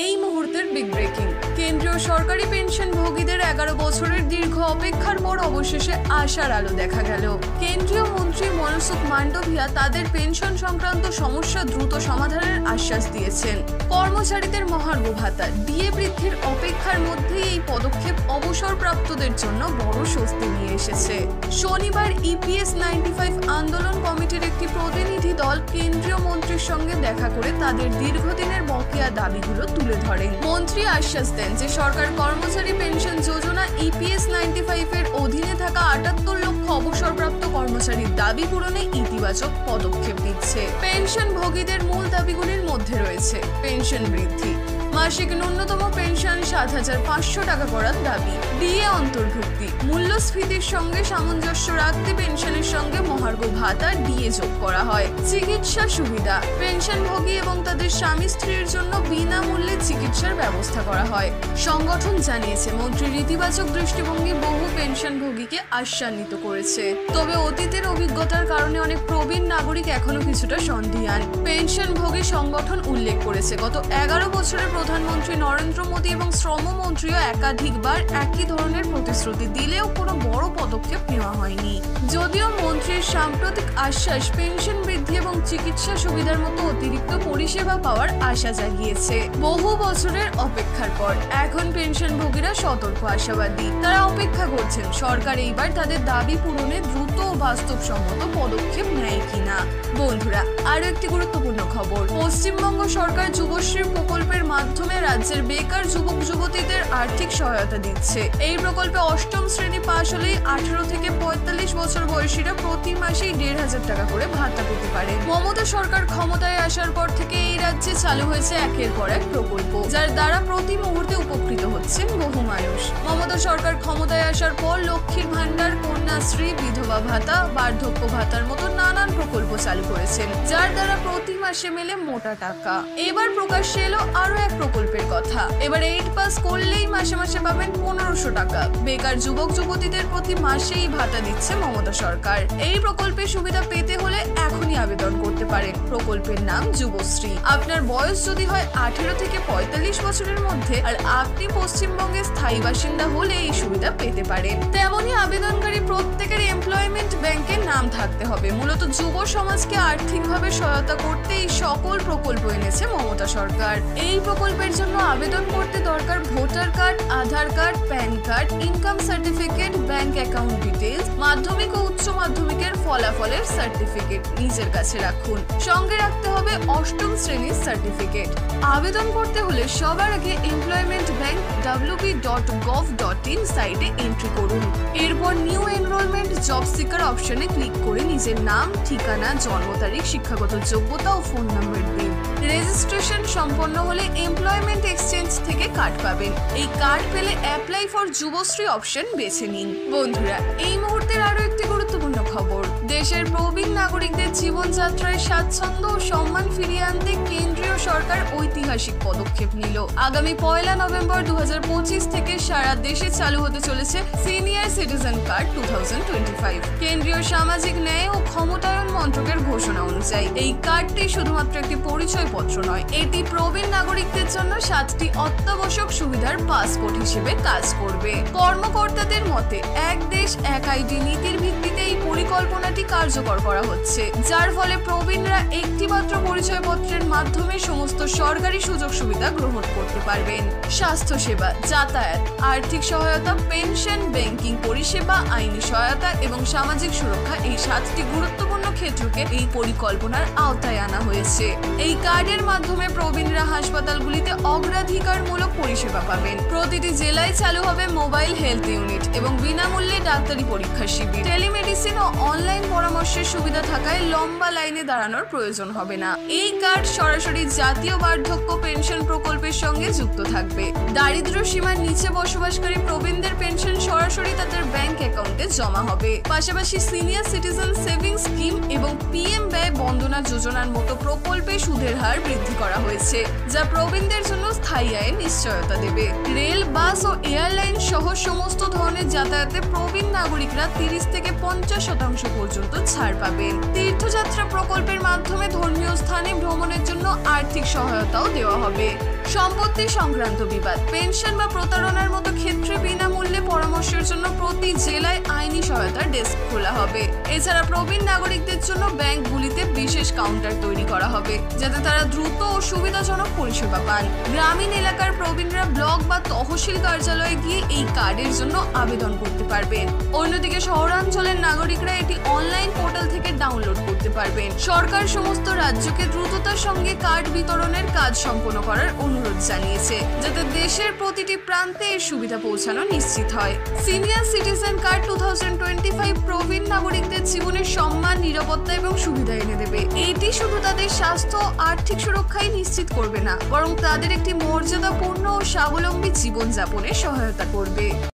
এই মুহূর্তের big breaking. কেন্দ্রীয় সরকারি পেনশনভোগীদের 11 বছরের দীর্ঘ অপেক্ষার পর অবশেষে আশার আলো দেখা গেল। কেন্দ্রীয় মন্ত্রী মনসুখ মান্ডভিয়া তাদের পেনশন সংক্রান্ত সমস্যা দ্রুত সমাধানের আশ্বাস দিয়েছেন। কর্মচারীদের মহার্ঘ ভাতা ডিএ বৃদ্ধির অপেক্ষার মধ্যেই এই পদক্ষেপ অবসরপ্রাপ্তদের জন্য বড় স্বস্তি নিয়ে এসেছে। শনিবার ইপিএস 95 আন্দোলন কমিটির একটি প্রতিনিধি দল কেন্দ্রীয় মন্ত্রীর সঙ্গে দেখা করে তাদের দীর্ঘদিনের বকেয়া দাবিগুলো তুলে ধরেন। মন্ত্রী আশ্বাস দেন যে সরকার কর্মচারী পেনশন যোজনা ইপিএস 95 এর অধীনে থাকা 78 লক্ষ অবসরপ্রাপ্ত কর্মচারীর দাবি পূরণে ইতিবাচক পদক্ষেপ নিচ্ছে। পেনশনভোগীদের মূল দাবিগুলির মধ্যে রয়েছে পেনশন বৃদ্ধি, মাসিক ন্যূনতম পেনশন 7,500 টাকা করার দাবি, ডিএ অন্তর্ভুক্তি, মূল্যস্ফীতির সঙ্গে সামঞ্জস্য রাখতে পেনশনের সঙ্গে মহার্ঘ ভাতা ডিএ যোগ করা হয়, চিকিৎসা সুবিধা, পেনশনভোগী এবং তাদের স্বামী স্ত্রীর জন্য বিনামূল্যে চিকিৎসার ব্যবস্থা করা হয়। সংগঠন জানিয়েছে মন্ত্রীর ইতিবাচক দৃষ্টিভঙ্গি বহু পেনশনভোগীকে আশ্বান্বিত করেছে। তবে অতীতের অভিজ্ঞতার কারণে অনেক প্রবীণ নাগরিক এখনো কিছুটা সন্দিহান। পেনশনভোগী সংগঠন উল্লেখ করেছে গত 11 বছরের প্রধানমন্ত্রী নরেন্দ্র মোদী এবং শ্রমমন্ত্রীও একাধিকবার একই ধরনের প্রতিশ্রুতি দিলেও কোনো বড় পদক্ষেপ নেওয়া হয়নি। যদিও মন্ত্রীর সাম্প্রতিক আশ্বাস পেনশন বৃদ্ধি এবং চিকিৎসা সুবিধার মতো অতিরিক্ত পরিষেবা পাওয়ার আশা জাগিয়েছে। বহু বছরের অপেক্ষার পর এখন পেনশনভোগীরা সতর্ক আশাবাদী। তারা অপেক্ষা করছেন সরকার এইবার তাদের দাবি পূরণে দ্রুত ও বাস্তবসম্মত পদক্ষেপ নেয় কিনা। বন্ধুরা, আরো একটি গুরুত্বপূর্ণ খবর। পশ্চিমবঙ্গ সরকার যুবশ্রী প্রকল্পের মাধ্যমে রাজ্যের বেকার যুবক যুবতীদের আর্থিক সহায়তা দিচ্ছে। এই প্রকল্পে 8ম শ্রেণী পাশ হলেই 18 থেকে 45 বছর বয়সীরা প্রতি মাসেই 1,500 টাকা করে ভাতা পেতে পারে। মমতা সরকার ক্ষমতায় আসার পর থেকে এই রাজ্যে চালু হয়েছে একের পর এক প্রকল্প, যার দ্বারা প্রতি মুহূর্তে উপকৃত হচ্ছেন বহু মানুষ। মমতা সরকার ক্ষমতায় আসার পর লক্ষ্মীর ভান্ডার, কন্যাশ্রী, বিধবা ভাতা, বার্ধক্য ভাতার মতো নানান প্রকল্প চালু করেছেন, যার দ্বারা প্রতি মাসে মেলে মোটা টাকা। এবার প্রকাশ্যে এলো আরো এক প্রকল্পের কথা। এবার 8 পাস করলেই মাসে মাসে পাবেন 1500 টাকা। বেকার যুবক যুবতীদের প্রতি মাসেই ভাতা দিচ্ছে মমতা সরকার। এই প্রকল্পের সুবিধা পেতে হলে এখনই আবেদন করতে পারেন। প্রকল্পের নাম যুবশ্রী। আপনার বয়স যদি হয় 18 থেকে 45 বছরের মধ্যে আর আপনি পশ্চিমবঙ্গের স্থায়ী বাসিন্দা হলে এই সুবিধা পেতে পারেন। তেমনই আবেদনকারী প্রত্যেকের এমপ্লয়মেন্ট ব্যাংকের নাম থাকতে হবে। মূলত যুব সমাজকে আর্থিকভাবে সহায়তা করতে এই সকল প্রকল্প এনেছে মমতা সরকার। এই প্রকল্পের জন্য আবেদন করতে দরকার voter card, Aadhaar card, PAN card, income certificate, bank account details, মাধ্যমিক ও উচ্চ মাধ্যমিকের ফলাফলের সার্টিফিকেট নিজের কাছে রাখুন। সঙ্গে রাখতে হবে 8ম শ্রেণীর সার্টিফিকেট। আবেদন করতে হলে সবার আগে এমপ্লয়মেন্ট ব্যাংক wp.gov.in সাইটে এন্ট্রি করুন। এরপর নিউ এনরোলমেন্ট জব সিকার অপশনে ক্লিক করে নিজের নাম, ঠিকানা, জন্ম তারিখ, শিক্ষাগত যোগ্যতা ও ফোন নাম্বার দিন। রেজিস্ট্রেশন সম্পন্ন হলে এমপ্লয়মেন্ট এক্সচেঞ্জ থেকে কার্ড পাবেন। এই কার্ড পেলে অ্যাপ্লাই ফর যুবশ্রী অপশন বেছে নিন। বন্ধুরা, এই মুহূর্তের আরো একটি গুরুত্বপূর্ণ খবর। দেশের প্রবীণ নাগরিকদের জীবনযাত্রায় স্বাচ্ছন্দ্য ও সম্মান ফিরিয়ে আনতে কেন্দ্রীয় সরকার ঐতিহাসিক পদক্ষেপ নিল। আগামী 1 নভেম্বর 2025 থেকে সারা দেশে চালু হতে চলেছে সিনিয়র সিটিজেন কার্ড 2025। কেন্দ্রীয় সামাজিক ন্যায় ও ক্ষমতায়ন মন্ত্রকের ঘোষণা অনুযায়ী এই কার্ডটি শুধুমাত্র একটি পরিচয়পত্র নয়, এটি প্রবীণ নাগরিকদের জন্য 7টি অত্যাবশ্যক সুবিধার পাসপোর্ট হিসেবে কাজ করবে। কর্মকর্তাদের মতে এক দেশ এক আইডি নীতির ভিত্তিতে এই পরিকল্পনাটি কার্যকর করা হচ্ছে, যার ফলে প্রবীণরা একটি মাত্র পরিচয়পত্রের মাধ্যমে সমস্ত সরকারি সুযোগ সুবিধা গ্রহণ করতে পারবেন। স্বাস্থ্যসেবা, যাতায়াত, আর্থিক সহায়তা, পেনশন, ব্যাংকিং পরিষেবা, আইনি সহায়তা এবং সামাজিক সুরক্ষা, এই 7টি গুরুত্বপূর্ণ ক্ষেত্রকে এই পরিকল্পনার আওতায় আনা হয়েছে। এই কার্ডের মাধ্যমে প্রবীণরা হাসপাতালগুলিতে অগ্রাধিকারমূলক পরিষেবা পাবেন। প্রতিটি জেলায় চালু হবে মোবাইল হেলথ ইউনিট এবং বিনামূল্যে ডাক্তারি পরীক্ষা শিবির। টেলিমেডিসিন ও অনলাইন পরামর্শের সুবিধা থাকায় লম্বা লাইনে দাঁড়ানোর প্রয়োজন হবে না। এই কার্ড সরাসরি জাতীয় বার্ধক্য পেনশন প্রকল্পের সঙ্গে যুক্ত থাকবে। দারিদ্র্য সীমার নিচে বসবাসকারী প্রবীণদের পেনশন সরাসরি তাদের ব্যাংক অ্যাকাউন্টে জমা হবে। পাশাপাশি সিনিয়র সিটিজেন সেভিংস স্কিম এবং পিএম ব্যয় বন্দনা যোজনার মতো প্রকল্পে সুদের হার বৃদ্ধি করা হয়েছে, যা প্রবীণদের জন্য স্থায়ী আয়ের নিশ্চয়তা দেবে। রেল, বাস ও এয়ারলাইন সহ সমস্ত ধরনের যাতায়াতে প্রবীণ নাগরিকরা 30 থেকে 50% পর্যন্ত ছাড় পাবেন। তীর্থযাত্রা প্রকল্পের মাধ্যমে ধর্মীয় স্থানে ভ্রমণের জন্য আর্থিক সহায়তাও দেওয়া হবে। সম্পত্তি সংক্রান্ত বিবাদ, পেনশন বা প্রতারণার মতো ক্ষেত্রে বিনামূল্যে পরামর্শের জন্য প্রতি জেলায় আইনি সহায়তার ডেস্ক খোলা হবে। এছাড়া প্রবীণ নাগরিকদের জন্য ব্যাংকগুলিতে বিশেষ কাউন্টার তৈরি করা হবে, যাতে তারা দ্রুত ও সুবিধাজনক পরিষেবা পান। গ্রামীণ এলাকার প্রবীণরা ব্লক বা তহসিল কার্যালয়ে গিয়ে এই কার্ডের জন্য আবেদন করতে পারবেন। অন্যদিকে শহরাঞ্চলের নাগরিকরা এটি অনলাইন পোর্টাল থেকে ডাউনলোড করতে পারবেন। সরকার সমস্ত রাজ্যকে দ্রুততার সঙ্গে কার্ড বিতরণের কাজ সম্পন্ন করার অনুরোধ জানিয়েছে, যাতে দেশের প্রতিটি প্রান্তে এর সুবিধা পৌঁছানো নিশ্চিত হয়। সিনিয়র সিটিজেন কার্ড 2025 প্রবীণ নাগরিকদের জীবনে সম্মান, নিরাপত্তা এবং সুবিধা এনে দেবে। এটি শুধু তাদের স্বাস্থ্য ও আর্থিক সুরক্ষাই নিশ্চিত করবে না, বরং তাদের একটি মর্যাদাপূর্ণ ও স্বাবলম্বী জীবনযাপনে সহায়তা করবে।